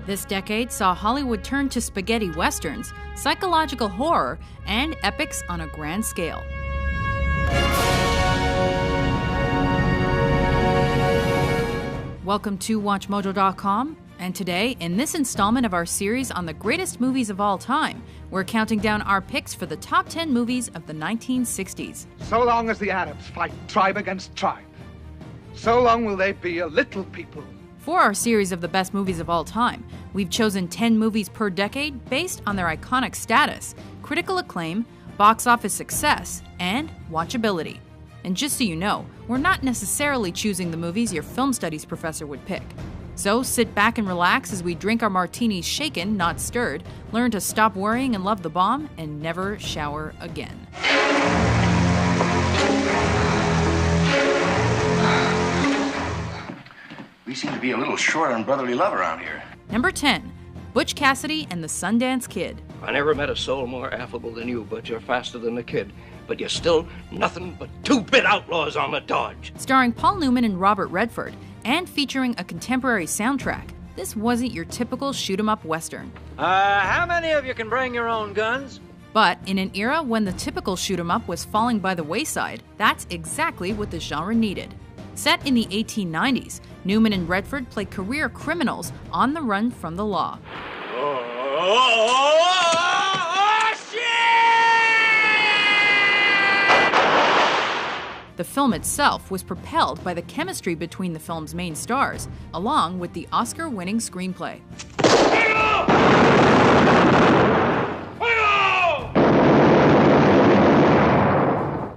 This decade saw Hollywood turn to spaghetti westerns, psychological horror, and epics on a grand scale. Welcome to WatchMojo.com, and today, in this installment of our series on the greatest movies of all time, we're counting down our picks for the top 10 movies of the 1960s. So long as the Arabs fight tribe against tribe, so long will they be a little people. For our series of the best movies of all time, we've chosen 10 movies per decade based on their iconic status, critical acclaim, box office success, and watchability. And just so you know, we're not necessarily choosing the movies your film studies professor would pick. So sit back and relax as we drink our martinis shaken, not stirred, learn to stop worrying and love the bomb, and never shower again. We seem to be a little short on brotherly love around here. Number 10, Butch Cassidy and the Sundance Kid. I never met a soul more affable than you, but you're faster than the kid. But you're still nothing but two-bit outlaws on the dodge. Starring Paul Newman and Robert Redford, and featuring a contemporary soundtrack, this wasn't your typical shoot-'em-up western. How many of you can bring your own guns? But in an era when the typical shoot-'em-up was falling by the wayside, that's exactly what the genre needed. Set in the 1890s, Newman and Redford play career criminals on the run from the law. The film itself was propelled by the chemistry between the film's main stars, along with the Oscar-winning screenplay.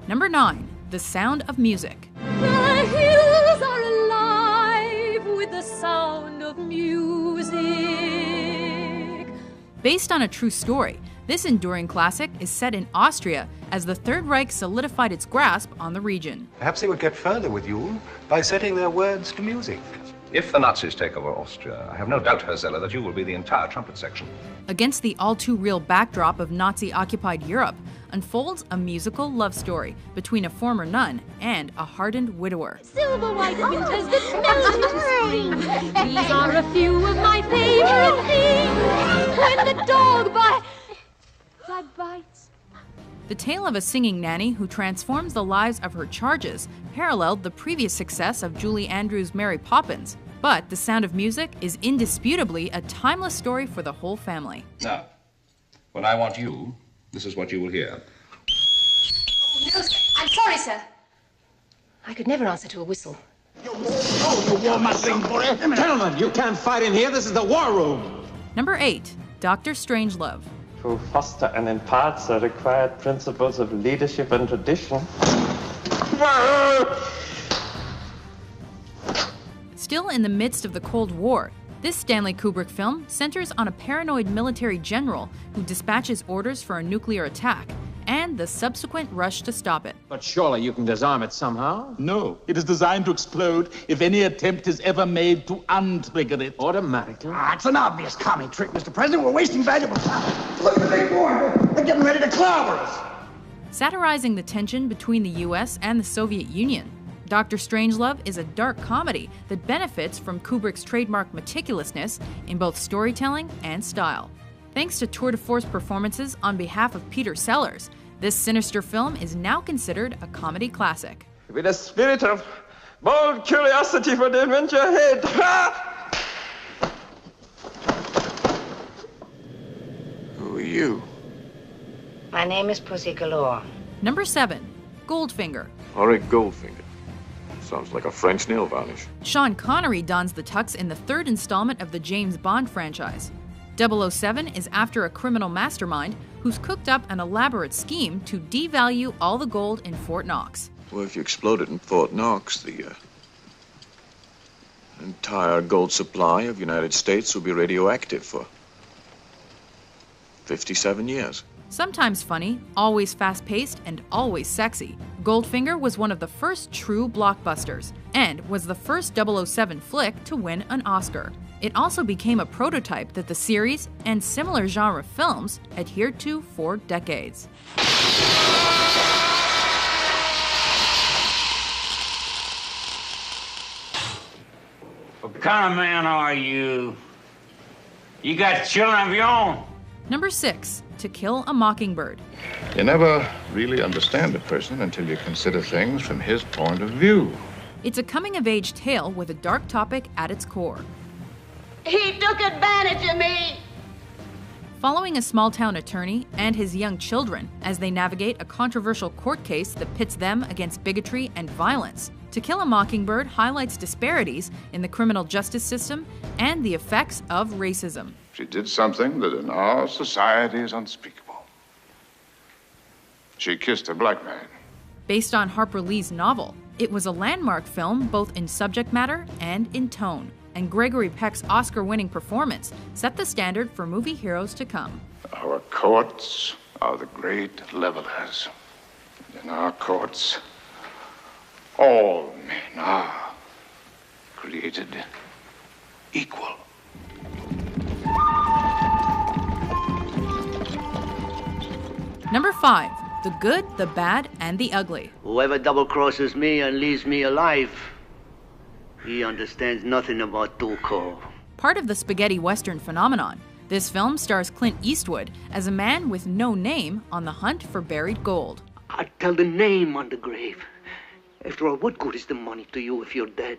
Number 9, The Sound of Music. The hills are alive with the sound of music. Based on a true story, this enduring classic is set in Austria as the Third Reich solidified its grasp on the region. Perhaps they would get further with you by setting their words to music. If the Nazis take over Austria, I have no doubt, Herr Zeller, that you will be the entire trumpet section. Against the all-too-real backdrop of Nazi-occupied Europe unfolds a musical love story between a former nun and a hardened widower. Silver white winters that melt into spring. These are a few of my favorite things. When the dog bites. The tale of a singing nanny who transforms the lives of her charges paralleled the previous success of Julie Andrews' Mary Poppins, but The Sound of Music is indisputably a timeless story for the whole family. Now, when I want you, this is what you will hear. Oh, no, sir. I'm sorry, sir. I could never answer to a whistle. Gentlemen, you can't fight in here. This is the war room. Number 8, Dr. Strangelove. To foster and impart the required principles of leadership and tradition. Still in the midst of the Cold War, this Stanley Kubrick film centers on a paranoid military general who dispatches orders for a nuclear attack and the subsequent rush to stop it. But surely you can disarm it somehow? No, it is designed to explode if any attempt is ever made to untrigger it. Automatically? It's an obvious commie trick, Mr. President. We're wasting valuable time. Look at the big boy. They're getting ready to clobber us. Satirizing the tension between the US and the Soviet Union, Dr. Strangelove is a dark comedy that benefits from Kubrick's trademark meticulousness in both storytelling and style. Thanks to tour de force performances on behalf of Peter Sellers, this sinister film is now considered a comedy classic. With a spirit of bold curiosity for the adventure ahead. Who are you? My name is Pussy Galore. Number 7, Goldfinger. Auric Goldfinger. Sounds like a French nail varnish. Sean Connery dons the tux in the third installment of the James Bond franchise. 007 is after a criminal mastermind who's cooked up an elaborate scheme to devalue all the gold in Fort Knox. Well, if you explode it in Fort Knox, the entire gold supply of the United States will be radioactive for 57 years. Sometimes funny, always fast-paced, and always sexy, Goldfinger was one of the first true blockbusters, and was the first 007 flick to win an Oscar. It also became a prototype that the series, and similar genre films, adhered to for decades. What kind of man are you? You got children of your own. Number 6, To Kill a Mockingbird. You never really understand a person until you consider things from his point of view. It's a coming-of-age tale with a dark topic at its core. He took advantage of me. Following a small-town attorney and his young children as they navigate a controversial court case that pits them against bigotry and violence, To Kill a Mockingbird highlights disparities in the criminal justice system and the effects of racism. She did something that in our society is unspeakable. She kissed a black man. Based on Harper Lee's novel, it was a landmark film both in subject matter and in tone, and Gregory Peck's Oscar-winning performance set the standard for movie heroes to come. Our courts are the great levelers. In our courts, all men are created equal. Number 5, The Good, the Bad, and the Ugly. Whoever double-crosses me and leaves me alive, he understands nothing about Tuco. Part of the spaghetti western phenomenon, this film stars Clint Eastwood as a man with no name on the hunt for buried gold. I'd tell the name on the grave. After all, what good is the money to you if you're dead?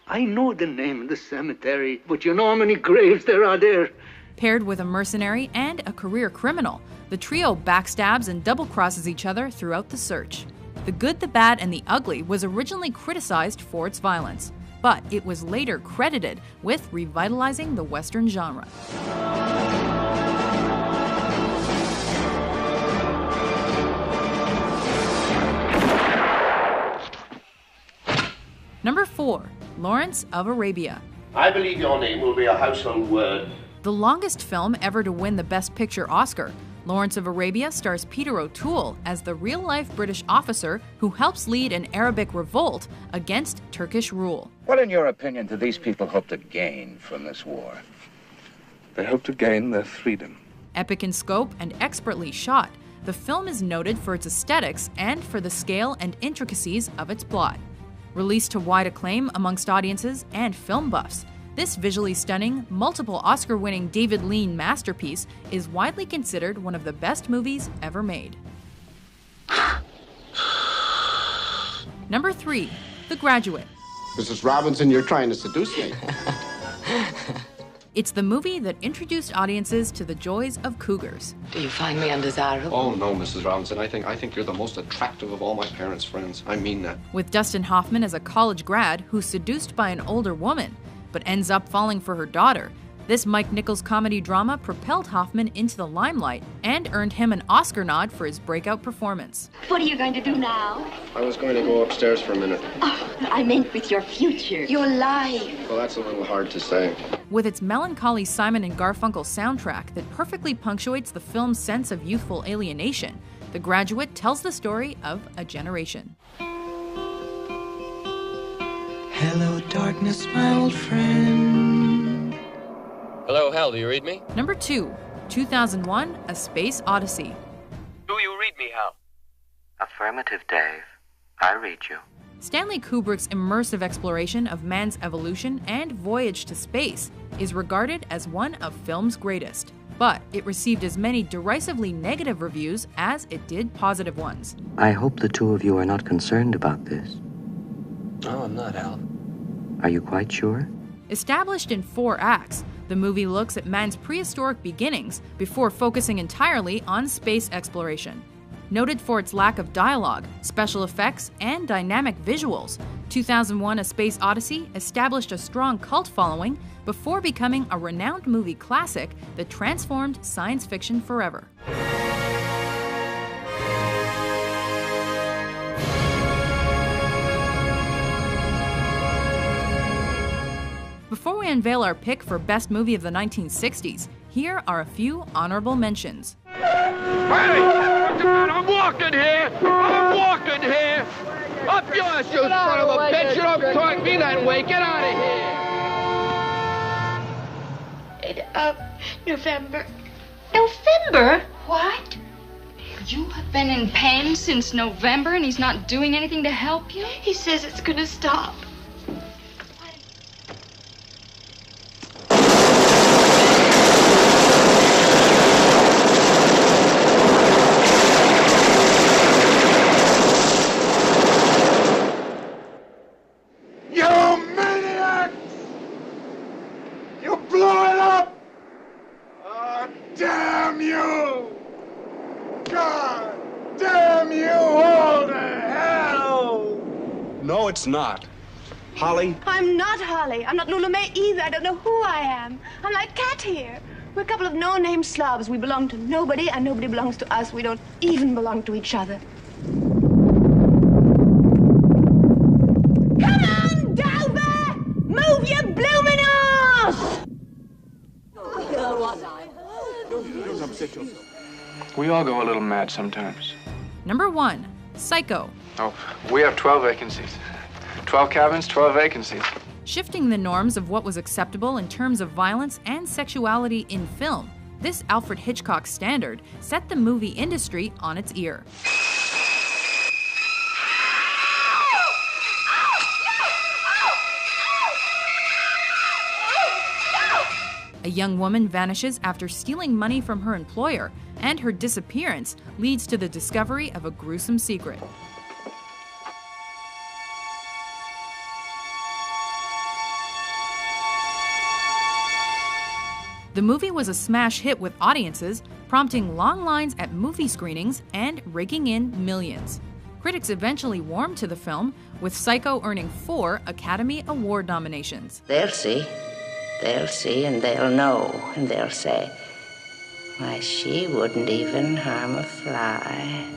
I know the name in the cemetery, but you know how many graves there are there. Paired with a mercenary and a career criminal, the trio backstabs and double-crosses each other throughout the search. The Good, the Bad, and the Ugly was originally criticized for its violence, but it was later credited with revitalizing the Western genre. Number 4, Lawrence of Arabia. I believe your name will be a household word. The longest film ever to win the Best Picture Oscar, Lawrence of Arabia stars Peter O'Toole as the real-life British officer who helps lead an Arabic revolt against Turkish rule. What, in your opinion, do these people hope to gain from this war? They hope to gain their freedom. Epic in scope and expertly shot, the film is noted for its aesthetics and for the scale and intricacies of its plot. Released to wide acclaim amongst audiences and film buffs, this visually stunning, multiple Oscar-winning David Lean masterpiece is widely considered one of the best movies ever made. Number 3, The Graduate. Mrs. Robinson, you're trying to seduce me. It's the movie that introduced audiences to the joys of cougars. Do you find me undesirable? Oh, no, Mrs. Robinson. I think you're the most attractive of all my parents' friends. I mean that. With Dustin Hoffman as a college grad who's seduced by an older woman, but ends up falling for her daughter, this Mike Nichols comedy drama propelled Hoffman into the limelight and earned him an Oscar nod for his breakout performance. What are you going to do now? I was going to go upstairs for a minute. Oh, I meant with your future. Your life. Well, that's a little hard to say. With its melancholy Simon and Garfunkel soundtrack that perfectly punctuates the film's sense of youthful alienation, The Graduate tells the story of a generation. Hello, darkness, my old friend. Hello, Hal, do you read me? Number 2, 2001, A Space Odyssey. Do you read me, Hal? Affirmative, Dave. I read you. Stanley Kubrick's immersive exploration of man's evolution and voyage to space is regarded as one of film's greatest, but it received as many derisively negative reviews as it did positive ones. I hope the two of you are not concerned about this. No, I'm not, Hal. Are you quite sure? Established in 4 acts, the movie looks at man's prehistoric beginnings before focusing entirely on space exploration. Noted for its lack of dialogue, special effects, and dynamic visuals, 2001: A Space Odyssey established a strong cult following before becoming a renowned movie classic that transformed science fiction forever. Before we unveil our pick for Best Movie of the 1960s, here are a few honorable mentions. I'm walking here! I'm walking here! Up yours, you son of a bitch! You don't talk me that way! Get out of here! November. November? What? You have been in pain since November and he's not doing anything to help you? He says it's gonna stop. No, it's not. Holly? I'm not Holly. I'm not Lula May either. I don't know who I am. I'm like Cat here. We're a couple of no-name slobs. We belong to nobody, and nobody belongs to us. We don't even belong to each other. Come on, Dover! Move your blooming ass! Don't upset yourself. We all go a little mad sometimes. Number 1, Psycho. Oh, we have 12 vacancies. 12 cabins, 12 vacancies. Shifting the norms of what was acceptable in terms of violence and sexuality in film, this Alfred Hitchcock standard set the movie industry on its ear. A young woman vanishes after stealing money from her employer, and her disappearance leads to the discovery of a gruesome secret. The movie was a smash hit with audiences, prompting long lines at movie screenings and raking in millions. Critics eventually warmed to the film, with Psycho earning 4 Academy Award nominations. They'll see, and they'll know, and they'll say, why, she wouldn't even harm a fly.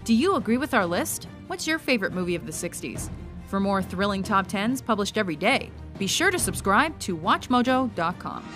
Do you agree with our list? What's your favorite movie of the 60s? For more thrilling top 10s published every day, be sure to subscribe to WatchMojo.com.